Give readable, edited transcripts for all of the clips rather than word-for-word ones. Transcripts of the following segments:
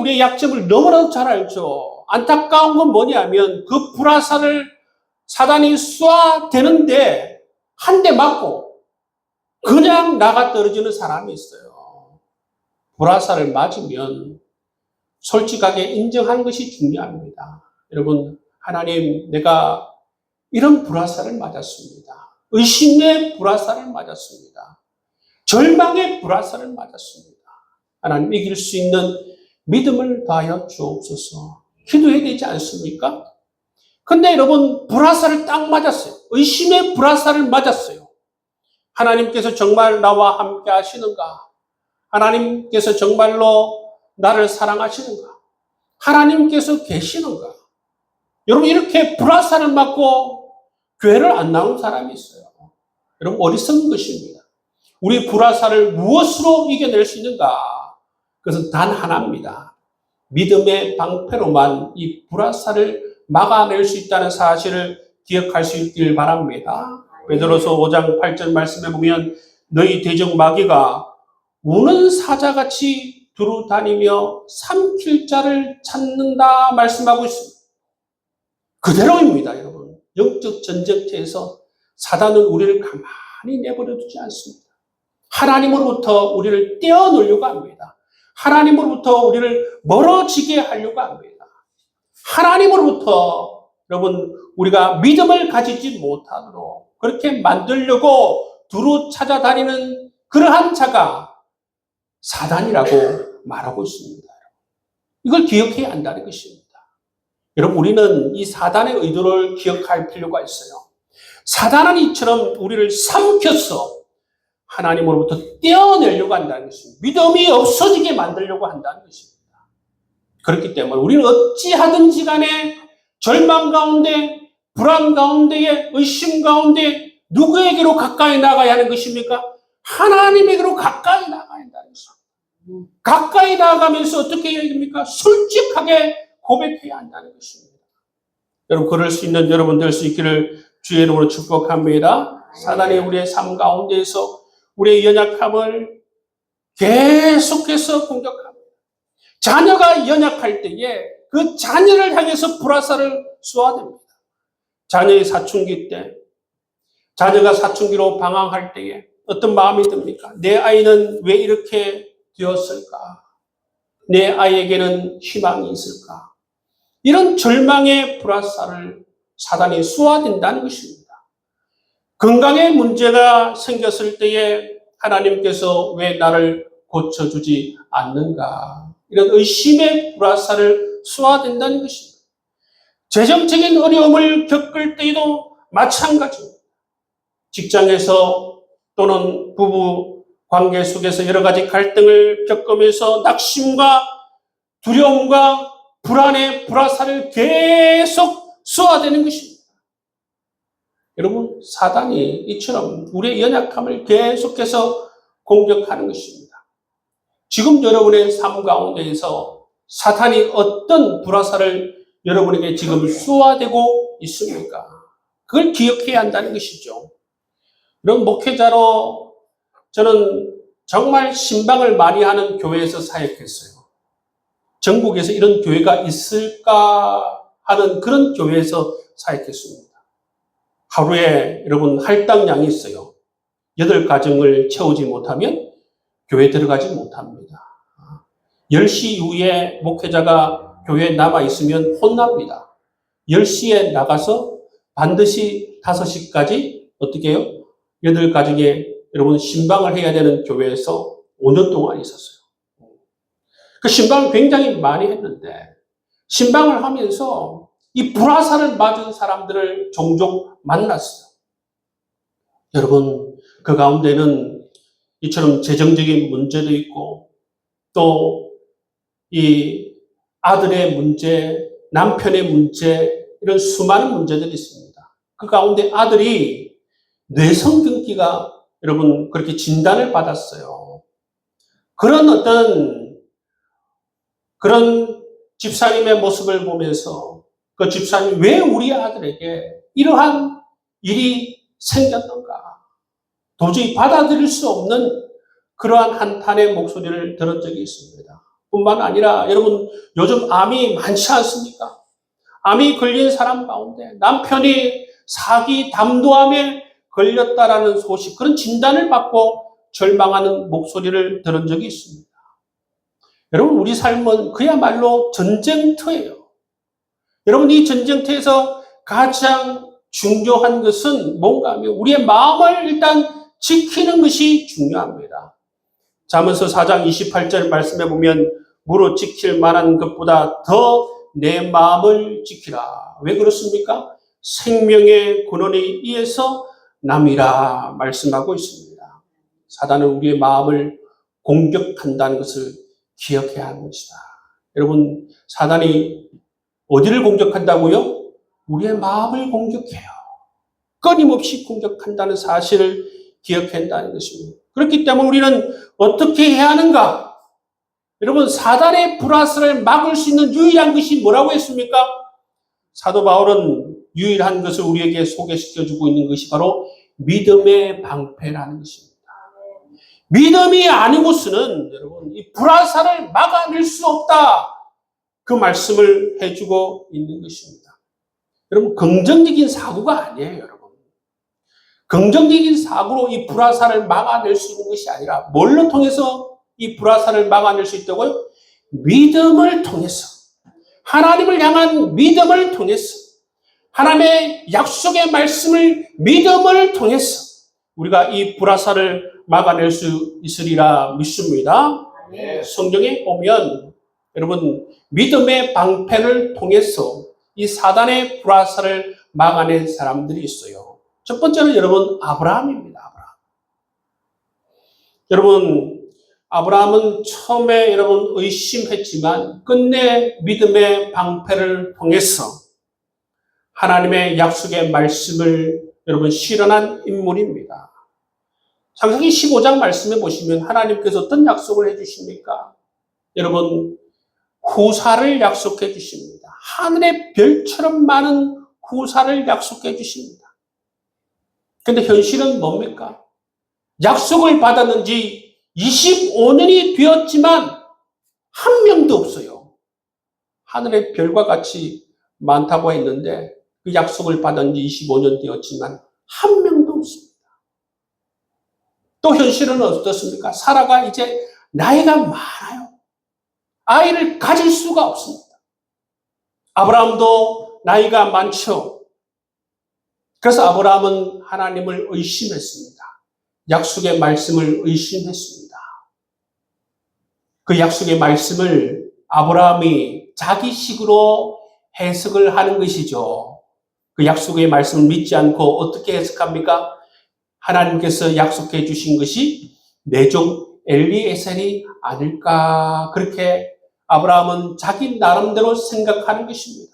우리의 약점을 너무나도 잘 알죠. 안타까운 건 뭐냐면 그 불화살을 사단이 쏴대는데 한 대 맞고 그냥 나가 떨어지는 사람이 있어요. 불화살을 맞으면 솔직하게 인정하는 것이 중요합니다. 여러분, 하나님, 내가 이런 불화살을 맞았습니다. 의심의 불화살을 맞았습니다. 절망의 불화살을 맞았습니다. 하나님, 이길 수 있는 믿음을 더하여 주옵소서. 기도해야 되지 않습니까? 근데 여러분, 불화살을 딱 맞았어요. 의심의 불화살을 맞았어요. 하나님께서 정말 나와 함께 하시는가? 하나님께서 정말로 나를 사랑하시는가? 하나님께서 계시는가? 여러분, 이렇게 불화살을 맞고 교회를 안 나온 사람이 있어요. 여러분, 어리석은 것입니다. 우리 불화살을 무엇으로 이겨낼 수 있는가? 그것은 단 하나입니다. 믿음의 방패로만 이 불화살을 막아낼 수 있다는 사실을 기억할 수 있길 바랍니다. 베드로서 5장 8절 말씀에 보면 너희 대적 마귀가 우는 사자같이 두루 다니며 삼킬 자를 찾는다 말씀하고 있습니다. 그대로입니다, 여러분. 영적 전쟁터에서 사단은 우리를 가만히 내버려 두지 않습니다. 하나님으로부터 우리를 떼어놓으려고 합니다. 하나님으로부터 우리를 멀어지게 하려고 합니다. 하나님으로부터 여러분 우리가 믿음을 가지지 못하도록 그렇게 만들려고 두루 찾아다니는 그러한 자가 사단이라고 말하고 있습니다. 이걸 기억해야 한다는 것입니다. 여러분, 우리는 이 사단의 의도를 기억할 필요가 있어요. 사단은 이처럼 우리를 삼켜서 하나님으로부터 떼어내려고 한다는 것입니다. 믿음이 없어지게 만들려고 한다는 것입니다. 그렇기 때문에 우리는 어찌하든지 간에 절망 가운데, 불안 가운데에, 의심 가운데 누구에게로 가까이 나가야 하는 것입니까? 하나님에게로 가까이 나가야 한다는 것입니다. 가까이 나가면서 어떻게 해야 됩니까? 솔직하게 고백해야 한다는 것입니다. 여러분, 그럴 수 있는 여러분 될 수 있기를 주의 이름으로 축복합니다. 사단이 우리의 삶 가운데에서 우리의 연약함을 계속해서 공격합니다. 자녀가 연약할 때에 그 자녀를 향해서 불화살을 쏘아댑니다. 자녀의 사춘기 때, 자녀가 사춘기로 방황할 때에 어떤 마음이 듭니까? 내 아이는 왜 이렇게 되었을까? 내 아이에게는 희망이 있을까? 이런 절망의 불화살을 사단이 쏘아댄다는 것입니다. 건강에 문제가 생겼을 때에 하나님께서 왜 나를 고쳐주지 않는가? 이런 의심의 불화살을 쏘아댄다는 것입니다. 재정적인 어려움을 겪을 때에도 마찬가지입니다. 직장에서 또는 부부 관계 속에서 여러 가지 갈등을 겪으면서 낙심과 두려움과 불안의 불화살을 계속 쏘아대는 것입니다. 여러분, 사단이 이처럼 우리의 연약함을 계속해서 공격하는 것입니다. 지금 여러분의 삶 가운데에서 사탄이 어떤 불화살을 여러분에게 지금 쏘아대고 있습니까? 그걸 기억해야 한다는 것이죠. 그럼 목회자로 저는 정말 신방을 많이 하는 교회에서 사역했어요. 전국에서 이런 교회가 있을까 하는 그런 교회에서 사역했습니다. 하루에 여러분 할당량이 있어요. 8가정을 채우지 못하면 교회 들어가지 못합니다. 10시 이후에 목회자가 교회에 남아있으면 혼납니다. 10시에 나가서 반드시 5시까지 어떻게 해요? 8가정에 여러분 신방을 해야 되는 교회에서 5년 동안 있었어요. 그 신방을 굉장히 많이 했는데 신방을 하면서 이 불화살을 맞은 사람들을 종종 만났어요. 여러분, 그 가운데는 이처럼 재정적인 문제도 있고 또 이 아들의 문제, 남편의 문제 이런 수많은 문제들이 있습니다. 그 가운데 아들이 뇌성균기가 여러분 그렇게 진단을 받았어요. 그런 어떤 그런 집사님의 모습을 보면서 그 집사님이 왜 우리 아들에게 이러한 일이 생겼는가? 도저히 받아들일 수 없는 그러한 한탄의 목소리를 들은 적이 있습니다. 뿐만 아니라 여러분 요즘 암이 많지 않습니까? 암이 걸린 사람 가운데 남편이 사기 담도암에 걸렸다라는 소식, 그런 진단을 받고 절망하는 목소리를 들은 적이 있습니다. 여러분, 우리 삶은 그야말로 전쟁터예요. 여러분, 이 전쟁터에서 가장 중요한 것은 뭔가 하면 우리의 마음을 일단 지키는 것이 중요합니다. 잠언서 4장 28절 말씀해 보면 무릇 지킬 만한 것보다 더 내 마음을 지키라. 왜 그렇습니까? 생명의 근원에 의해서 남이라 말씀하고 있습니다. 사단은 우리의 마음을 공격한다는 것을 기억해야 하는 것이다. 여러분, 사단이 어디를 공격한다고요? 우리의 마음을 공격해요. 끊임없이 공격한다는 사실을 기억해야 한다는 것입니다. 그렇기 때문에 우리는 어떻게 해야 하는가? 여러분, 사단의 불화살을 막을 수 있는 유일한 것이 뭐라고 했습니까? 사도 바울은 유일한 것을 우리에게 소개시켜주고 있는 것이 바로 믿음의 방패라는 것입니다. 믿음이 아니고서는 여러분, 이 불화살을 막아낼 수 없다. 그 말씀을 해주고 있는 것입니다. 여러분, 긍정적인 사고가 아니에요, 여러분. 긍정적인 사고로 이 불화살을 막아낼 수 있는 것이 아니라 뭘로 통해서 이 불화살을 막아낼 수 있다고요? 믿음을 통해서, 하나님을 향한 믿음을 통해서, 하나님의 약속의 말씀을 믿음을 통해서 우리가 이 불화살을 막아낼 수 있으리라 믿습니다. 성경에 보면 여러분, 믿음의 방패를 통해서 이 사단의 불화살을 막아낸 사람들이 있어요. 첫 번째는 여러분, 아브라함입니다. 여러분, 아브라함은 처음에 여러분 의심했지만 끝내 믿음의 방패를 통해서 하나님의 약속의 말씀을 여러분 실현한 인물입니다. 창세기 15장 말씀에 보시면 하나님께서 어떤 약속을 해주십니까? 여러분, 후사를 약속해 주십니다. 하늘의 별처럼 많은 후사를 약속해 주십니다. 그런데 현실은 뭡니까? 약속을 받았는지 25년이 되었지만 한 명도 없어요. 하늘의 별과 같이 많다고 했는데 그 약속을 받은 지 25년 되었지만 한 명도 없습니다. 또 현실은 어떻습니까? 사라가 이제 나이가 많아요. 아이를 가질 수가 없습니다. 아브라함도 나이가 많죠. 그래서 아브라함은 하나님을 의심했습니다. 약속의 말씀을 의심했습니다. 그 약속의 말씀을 아브라함이 자기식으로 해석을 하는 것이죠. 그 약속의 말씀을 믿지 않고 어떻게 해석합니까? 하나님께서 약속해 주신 것이 내 종 엘리에셀이 아닐까, 그렇게 아브라함은 자기 나름대로 생각하는 것입니다.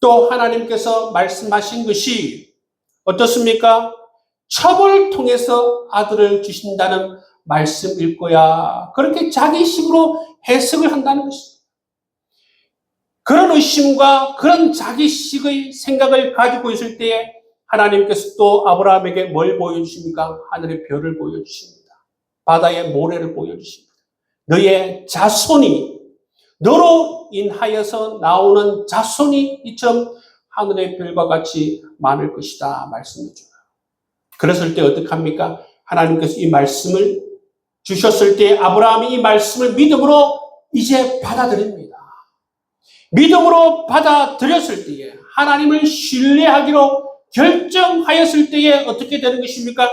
또 하나님께서 말씀하신 것이 어떻습니까? 첩을 통해서 아들을 주신다는 말씀일 거야. 그렇게 자기식으로 해석을 한다는 것입니다. 그런 의심과 그런 자기식의 생각을 가지고 있을 때에 하나님께서 또 아브라함에게 뭘 보여주십니까? 하늘의 별을 보여주십니다. 바다의 모래를 보여주십니다. 너의 자손이, 너로 인하여서 나오는 자손이 이처럼 하늘의 별과 같이 많을 것이다 말씀해 줘요. 그랬을 때 어떻게 합니까? 하나님께서 이 말씀을 주셨을 때 아브라함이 이 말씀을 믿음으로 이제 받아들입니다. 믿음으로 받아들였을 때에 하나님을 신뢰하기로 결정하였을 때에 어떻게 되는 것입니까?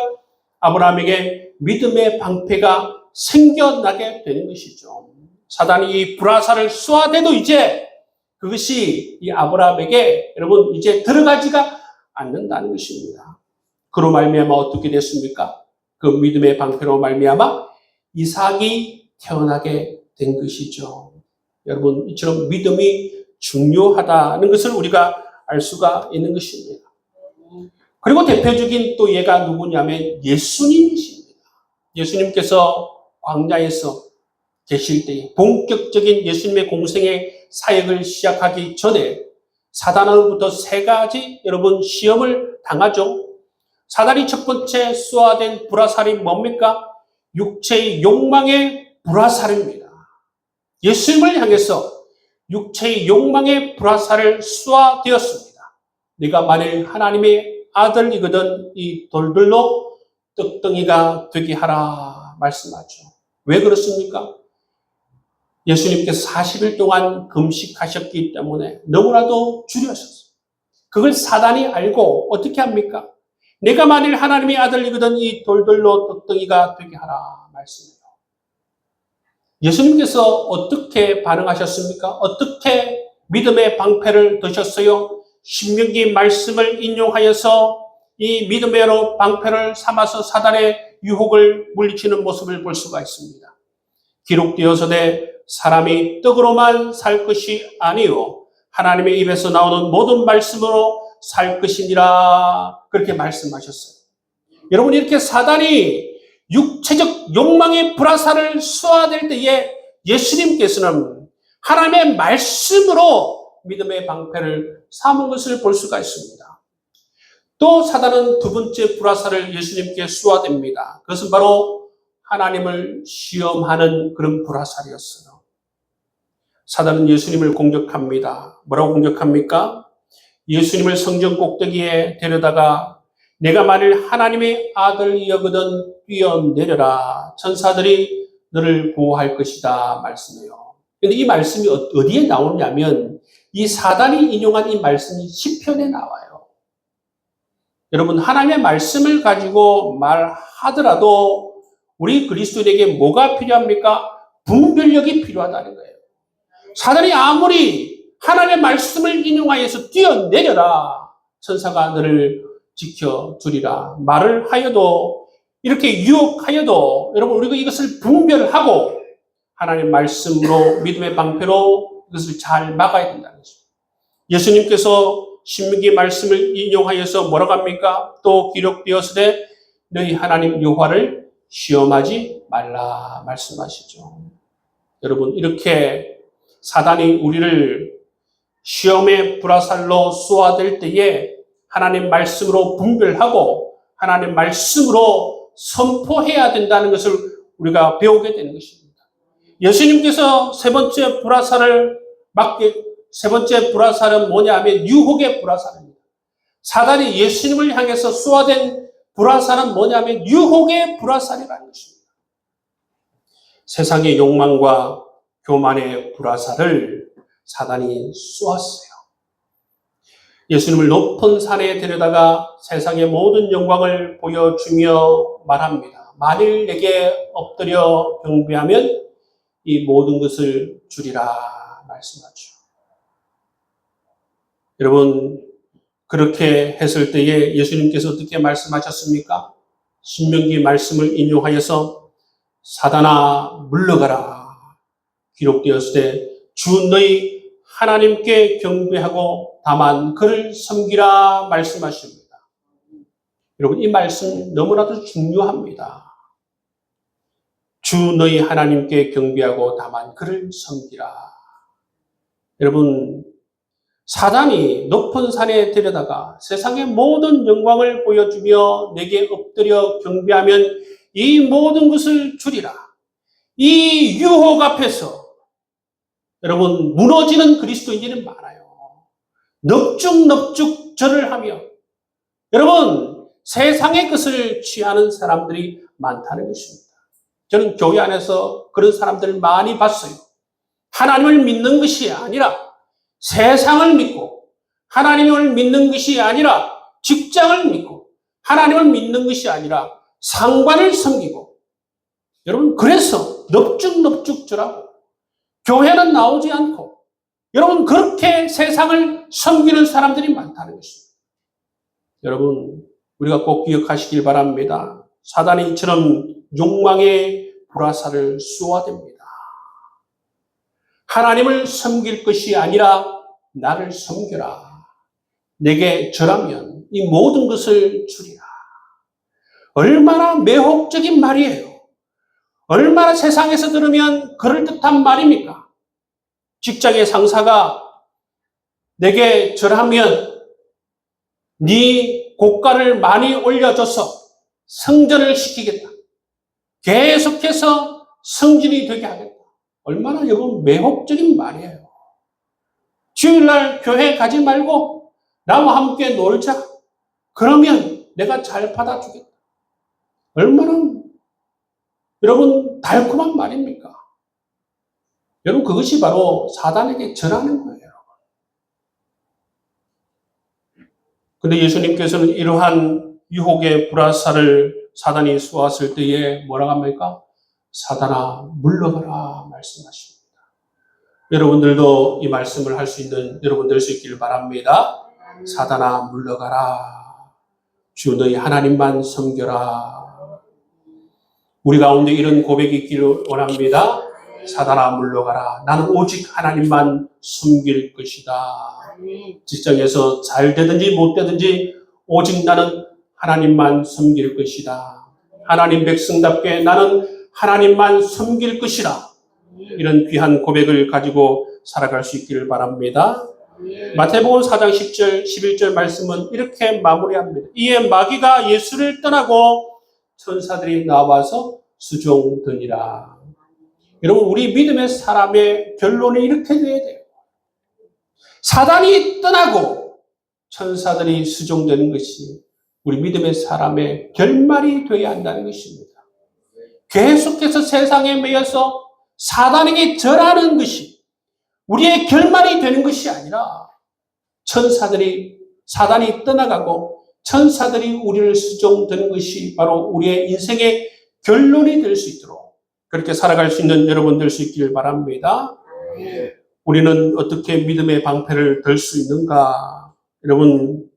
아브라함에게 믿음의 방패가 생겨나게 되는 것이죠. 사단이 이 불화살을 쏘아대도 이제 그것이 이 아브라함에게 여러분 이제 들어가지가 않는다는 것입니다. 그로 말미암아 어떻게 됐습니까? 그 믿음의 방패로 말미암아 이삭이 태어나게 된 것이죠. 여러분, 이처럼 믿음이 중요하다는 것을 우리가 알 수가 있는 것입니다. 그리고 대표적인 또 예가 누구냐면 예수님이십니다. 예수님께서 광야에서 계실 때 본격적인 예수님의 공생의 사역을 시작하기 전에 사단으로부터 세 가지 여러분 시험을 당하죠. 사단이 첫 번째 쏘아댄 불화살이 뭡니까? 육체의 욕망의 불화살입니다. 예수님을 향해서 육체의 욕망의 불화살을 쏘아대었습니다. 네가 만일 하나님의 아들이거든 이 돌들로 떡덩이가 되게 하라 말씀하죠. 왜 그렇습니까? 예수님께서 40일 동안 금식하셨기 때문에 너무나도 줄여셨어요. 그걸 사단이 알고 어떻게 합니까? 내가 만일 하나님의 아들이거든 이 돌들로 떡덩이가 되게 하라 말씀해요. 예수님께서 어떻게 반응하셨습니까? 어떻게 믿음의 방패를 드셨어요? 신명기 말씀을 인용하여서 이 믿음의 방패를 삼아서 사단의 유혹을 물리치는 모습을 볼 수가 있습니다. 기록되어서되 사람이 떡으로만 살 것이 아니요 하나님의 입에서 나오는 모든 말씀으로 살 것이니라 그렇게 말씀하셨어요. 여러분 이렇게 사단이 육체적 욕망의 불화살을 쏘아댈 때에 예수님께서는 하나님의 말씀으로 믿음의 방패를 삼은 것을 볼 수가 있습니다. 또 사단은 두 번째 불화살을 예수님께 쏘아댑니다. 그것은 바로 하나님을 시험하는 그런 불화살이었어요. 사단은 예수님을 공격합니다. 뭐라고 공격합니까? 예수님을 성전 꼭대기에 데려다가 내가 만일 하나님의 아들이거든 뛰어내려라. 천사들이 너를 보호할 것이다 말씀해요. 그런데 이 말씀이 어디에 나오냐면 이 사단이 인용한 이 말씀이 시편에 나와요. 여러분 하나님의 말씀을 가지고 말하더라도 우리 그리스도인에게 뭐가 필요합니까? 분별력이 필요하다는 거예요. 사단이 아무리 하나님의 말씀을 인용하여서 뛰어내려라. 천사가 너를 지켜주리라. 말을 하여도 이렇게 유혹하여도 여러분 우리가 이것을 분별하고 하나님의 말씀으로 믿음의 방패로 이것을 잘 막아야 된다는 것입니다. 예수님께서 신명기 말씀을 인용하여서 뭐라고 합니까? 또 기록되었으되 너희 하나님 여호와를 시험하지 말라 말씀하시죠. 여러분 이렇게 사단이 우리를 시험의 불화살로 쏘아댈 때에 하나님 말씀으로 분별하고 하나님 말씀으로 선포해야 된다는 것을 우리가 배우게 되는 것입니다. 예수님께서 세 번째 불화살은 뭐냐 하면 유혹의 불화살입니다. 사단이 예수님을 향해서 쏘아댄 불화살은 뭐냐 하면 유혹의 불화살이라는 것입니다. 세상의 욕망과 교만의 불화살을 사단이 쏘았어요. 예수님을 높은 산에 데려다가 세상의 모든 영광을 보여주며 말합니다. 만일 내게 엎드려 경배하면 이 모든 것을 주리라 말씀하죠. 여러분 그렇게 했을 때에 예수님께서 어떻게 말씀하셨습니까? 신명기 말씀을 인용하여서 사단아 물러가라. 기록되었을 때 주 너희 하나님께 경배하고 다만 그를 섬기라 말씀하십니다. 여러분 이 말씀 너무나도 중요합니다. 주 너희 하나님께 경배하고 다만 그를 섬기라. 여러분 사단이 높은 산에 데려다가 세상의 모든 영광을 보여주며 내게 엎드려 경배하면 이 모든 것을 주리라. 이 유혹 앞에서 여러분 무너지는 그리스도인들이 많아요. 넙죽넙죽 절을 하며 여러분 세상의 것을 취하는 사람들이 많다는 것입니다. 저는 교회 안에서 그런 사람들을 많이 봤어요. 하나님을 믿는 것이 아니라 세상을 믿고 하나님을 믿는 것이 아니라 직장을 믿고 하나님을 믿는 것이 아니라 상관을 섬기고 여러분 그래서 넙죽넙죽 절하고 교회는 나오지 않고 여러분 그렇게 세상을 섬기는 사람들이 많다는 것입니다. 여러분 우리가 꼭 기억하시길 바랍니다. 사단이 이처럼 욕망의 불화살을 쏘아댑니다. 하나님을 섬길 것이 아니라 나를 섬겨라. 내게 절하면 이 모든 것을 주리라. 얼마나 매혹적인 말이에요. 얼마나 세상에서 들으면 그럴듯한 말입니까? 직장의 상사가 내게 절하면 네 고가를 많이 올려줘서 승전을 시키겠다. 계속해서 승진이 되게 하겠다. 얼마나 여러분 매혹적인 말이에요. 주일날 교회 가지 말고 나와 함께 놀자. 그러면 내가 잘 받아주겠다. 얼마나 여러분 달콤한 말입니까? 여러분 그것이 바로 사단에게 절하는 거예요. 근데 예수님께서는 이러한 유혹의 불화살을 사단이 쏘았을 때에 뭐라고 합니까? 사단아 물러가라 말씀하십니다. 여러분들도 이 말씀을 할 수 있는 여러분 될 수 있기를 바랍니다. 사단아 물러가라. 주 너희 하나님만 섬겨라. 우리 가운데 이런 고백이 있기를 원합니다. 사단아 물러가라. 나는 오직 하나님만 섬길 것이다. 직장에서 잘 되든지 못 되든지 오직 나는 하나님만 섬길 것이다. 하나님 백성답게 나는 하나님만 섬길 것이다. 이런 귀한 고백을 가지고 살아갈 수 있기를 바랍니다. 마태복음 4장 10절, 11절 말씀은 이렇게 마무리합니다. 이에 마귀가 예수를 떠나고 천사들이 나와서 수종드니라. 여러분 우리 믿음의 사람의 결론이 이렇게 돼야 돼요. 사단이 떠나고 천사들이 수종되는 것이 우리 믿음의 사람의 결말이 되어야 한다는 것입니다. 계속해서 세상에 매여서 사단에게 절하는 것이 우리의 결말이 되는 것이 아니라 사단이 떠나가고 천사들이 우리를 수종되는 것이 바로 우리의 인생의 결론이 될 수 있도록 그렇게 살아갈 수 있는 여러분 될 수 있기를 바랍니다. 우리는 어떻게 믿음의 방패를 들 수 있는가? 여러분,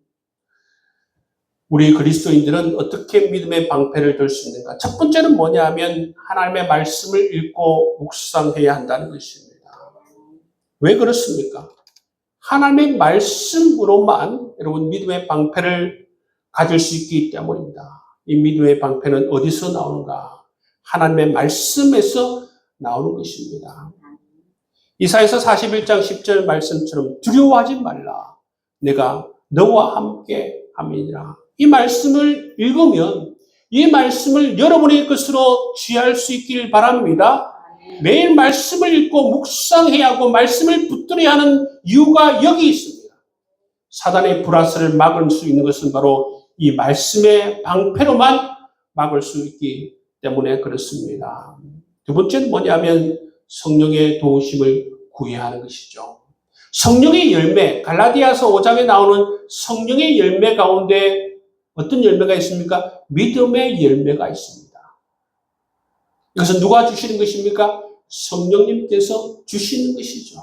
우리 그리스도인들은 어떻게 믿음의 방패를 들 수 있는가? 첫 번째는 뭐냐 하면 하나님의 말씀을 읽고 묵상해야 한다는 것입니다. 왜 그렇습니까? 하나님의 말씀으로만 여러분 믿음의 방패를 가질 수 있기 때문입니다. 이 믿음의 방패는 어디서 나오는가? 하나님의 말씀에서 나오는 것입니다. 이사야서 41장 10절 말씀처럼 두려워하지 말라. 내가 너와 함께 함이니라. 이 말씀을 읽으면 이 말씀을 여러분의 것으로 취할 수 있길 바랍니다. 매일 말씀을 읽고 묵상해야 하고 말씀을 붙들어야 하는 이유가 여기 있습니다. 사단의 불화살을 막을 수 있는 것은 바로 이 말씀의 방패로만 막을 수 있기 때문에 그렇습니다. 두 번째는 뭐냐면 성령의 도우심을 구해야 하는 것이죠. 성령의 열매, 갈라디아서 5장에 나오는 성령의 열매 가운데 어떤 열매가 있습니까? 믿음의 열매가 있습니다. 이것은 누가 주시는 것입니까? 성령님께서 주시는 것이죠.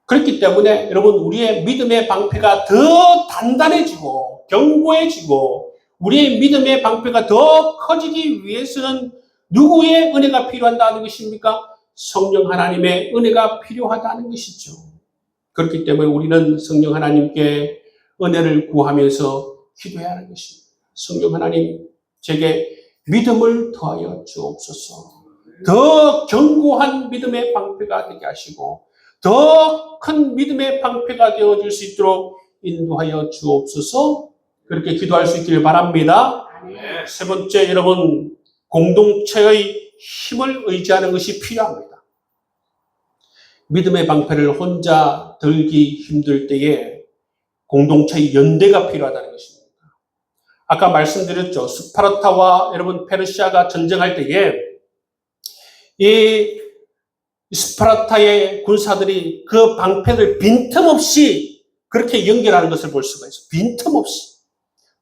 그렇기 때문에 여러분 우리의 믿음의 방패가 더 단단해지고 견고해지고 우리의 믿음의 방패가 더 커지기 위해서는 누구의 은혜가 필요하다는 것입니까? 성령 하나님의 은혜가 필요하다는 것이죠. 그렇기 때문에 우리는 성령 하나님께 은혜를 구하면서 기도해야 하는 것입니다. 성령 하나님, 제게 믿음을 더하여 주옵소서. 더 견고한 믿음의 방패가 되게 하시고 더 큰 믿음의 방패가 되어줄 수 있도록 인도하여 주옵소서. 그렇게 기도할 수 있기를 바랍니다. 세 번째, 여러분 공동체의 힘을 의지하는 것이 필요합니다. 믿음의 방패를 혼자 들기 힘들 때에 공동체의 연대가 필요하다는 것입니다. 아까 말씀드렸죠. 스파르타와 여러분 페르시아가 전쟁할 때에 이 스파르타의 군사들이 그 방패를 빈틈없이 그렇게 연결하는 것을 볼 수가 있어요. 빈틈없이.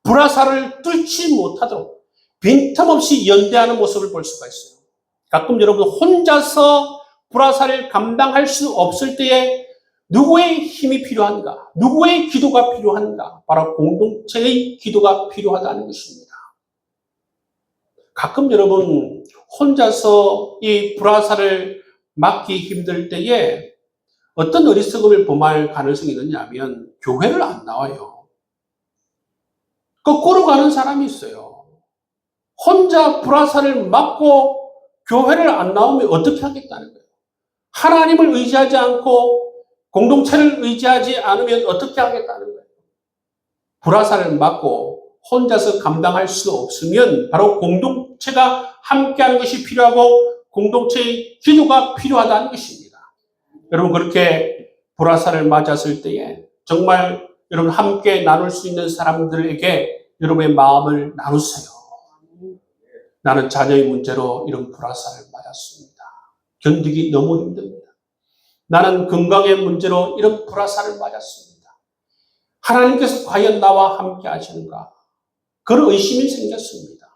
불화살을 뚫지 못하도록 빈틈없이 연대하는 모습을 볼 수가 있어요. 가끔 여러분 혼자서 불화살을 감당할 수 없을 때에 누구의 힘이 필요한가? 누구의 기도가 필요한가? 바로 공동체의 기도가 필요하다는 것입니다. 가끔 여러분 혼자서 이 불화살을 막기 힘들 때에 어떤 어리석음을 범할 가능성이 있느냐 하면 교회를 안 나와요. 거꾸로 가는 사람이 있어요. 혼자 불화살을 막고 교회를 안 나오면 어떻게 하겠다는 거예요. 하나님을 의지하지 않고 공동체를 의지하지 않으면 어떻게 하겠다는 거예요. 불화살을 막고 혼자서 감당할 수 없으면 바로 공동체가 함께하는 것이 필요하고 공동체의 기도가 필요하다는 것입니다. 여러분, 그렇게 불화살을 맞았을 때에 정말 여러분 함께 나눌 수 있는 사람들에게 여러분의 마음을 나누세요. 나는 자녀의 문제로 이런 불화살을 맞았습니다. 견디기 너무 힘듭니다. 나는 건강의 문제로 이런 불화살을 맞았습니다. 하나님께서 과연 나와 함께 하시는가? 그런 의심이 생겼습니다.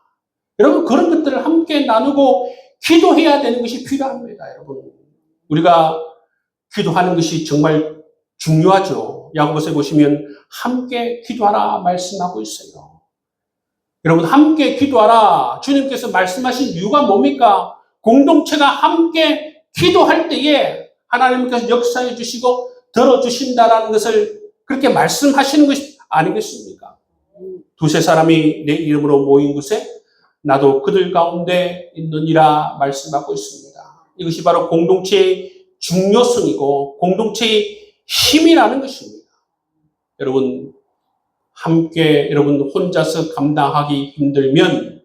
여러분, 그런 것들을 함께 나누고 기도해야 되는 것이 필요합니다. 여러분, 우리가 기도하는 것이 정말 중요하죠. 야고보서에 보시면 함께 기도하라 말씀하고 있어요. 여러분, 함께 기도하라. 주님께서 말씀하신 이유가 뭡니까? 공동체가 함께 기도할 때에 하나님께서 역사해 주시고 들어주신다라는 것을 그렇게 말씀하시는 것이 아니겠습니까? 두세 사람이 내 이름으로 모인 곳에 나도 그들 가운데 있느니라 말씀하고 있습니다. 이것이 바로 공동체의 중요성이고 공동체의 힘이라는 것입니다. 여러분, 함께 여러분 혼자서 감당하기 힘들면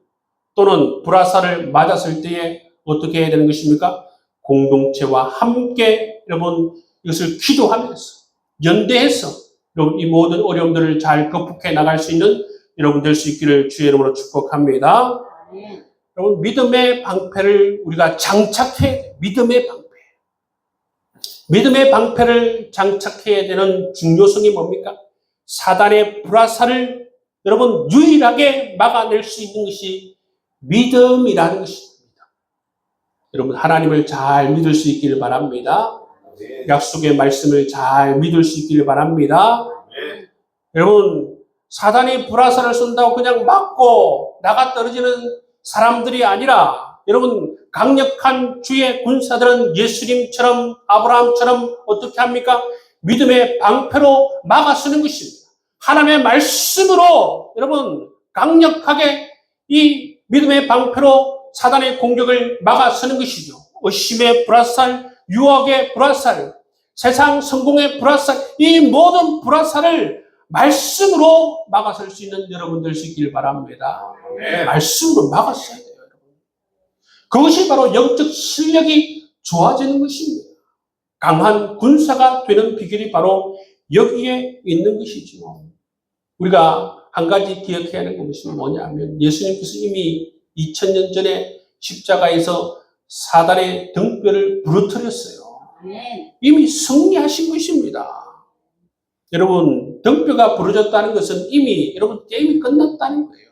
또는 불화살을 맞았을 때에 어떻게 해야 되는 것입니까? 공동체와 함께 여러분 이것을 기도하면서 연대해서 여러분 이 모든 어려움들을 잘 극복해 나갈 수 있는 여러분 될 수 있기를 주의 이름으로 축복합니다. 여러분, 믿음의 방패를 우리가 장착해야 돼요. 믿음의 방패. 믿음의 방패를 장착해야 되는 중요성이 뭡니까? 사단의 불화살을 여러분 유일하게 막아낼 수 있는 것이 믿음이라는 것입니다. 여러분, 하나님을 잘 믿을 수 있기를 바랍니다. 약속의 말씀을 잘 믿을 수 있기를 바랍니다. 여러분, 사단이 불화살을 쏜다고 그냥 맞고 나가 떨어지는 사람들이 아니라 여러분, 강력한 주의 군사들은 예수님처럼 아브라함처럼 어떻게 합니까? 믿음의 방패로 막아서는 것입니다. 하나님의 말씀으로 여러분 강력하게 이 믿음의 방패로 사단의 공격을 막아서는 것이죠. 의심의 불화살, 유혹의 불화살, 세상 성공의 불화살, 이 모든 불화살을 말씀으로 막아설 수 있는 여러분들 수 있길 바랍니다. 말씀으로 막았어야 돼요, 여러분. 그것이 바로 영적 실력이 좋아지는 것입니다. 강한 군사가 되는 비결이 바로 여기에 있는 것이죠. 우리가 한 가지 기억해야 하는 것이 뭐냐면 예수님께서 이미 2000년 전에 십자가에서 사단의 등뼈를 부러뜨렸어요. 이미 승리하신 것입니다. 여러분, 등뼈가 부러졌다는 것은 이미 여러분 게임이 끝났다는 거예요.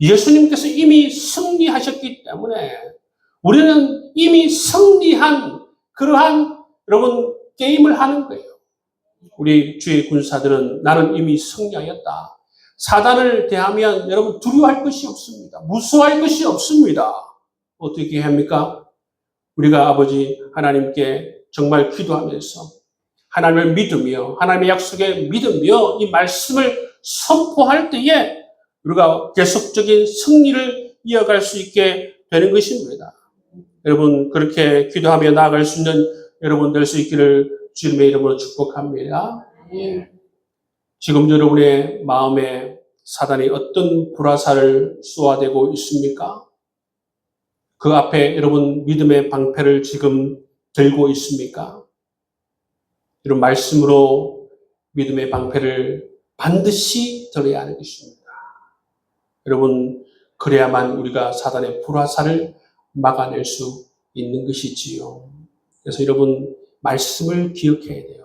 예수님께서 이미 승리하셨기 때문에 우리는 이미 승리한 그러한 여러분 게임을 하는 거예요. 우리 주의 군사들은 나는 이미 승리하였다. 사단을 대하면 여러분 두려워할 것이 없습니다. 무서워할 것이 없습니다. 어떻게 합니까? 우리가 아버지 하나님께 정말 기도하면서 하나님을 믿으며 하나님의 약속에 믿으며 이 말씀을 선포할 때에 우리가 계속적인 승리를 이어갈 수 있게 되는 것입니다. 여러분, 그렇게 기도하며 나아갈 수 있는 여러분 될 수 있기를 주님의 이름으로 축복합니다. 지금 여러분의 마음에 사단이 어떤 불화살을 쏘아대고 있습니까? 그 앞에 여러분 믿음의 방패를 지금 들고 있습니까? 이런 말씀으로 믿음의 방패를 반드시 들어야 하는 것입니다. 여러분, 그래야만 우리가 사단의 불화살을 막아낼 수 있는 것이지요. 그래서 여러분, 말씀을 기억해야 돼요.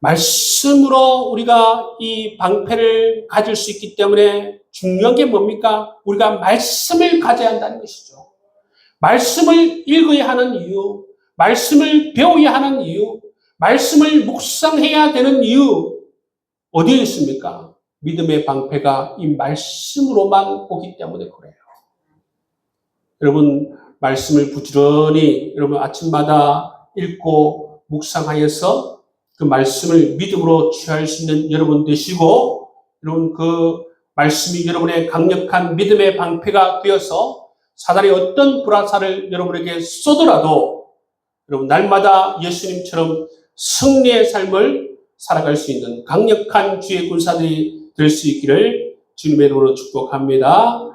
말씀으로 우리가 이 방패를 가질 수 있기 때문에 중요한 게 뭡니까? 우리가 말씀을 가져야 한다는 것이죠. 말씀을 읽어야 하는 이유, 말씀을 배워야 하는 이유, 말씀을 묵상해야 되는 이유, 어디에 있습니까? 믿음의 방패가 이 말씀으로만 오기 때문에 그래요. 여러분, 말씀을 부지런히 여러분 아침마다 읽고 묵상하여서 그 말씀을 믿음으로 취할 수 있는 여러분 되시고, 여러분 그 말씀이 여러분의 강력한 믿음의 방패가 되어서 사단이 어떤 불화살을 여러분에게 쏘더라도 여러분 날마다 예수님처럼 승리의 삶을 살아갈 수 있는 강력한 주의 군사들이 될 수 있기를 주님의 이름으로 축복합니다.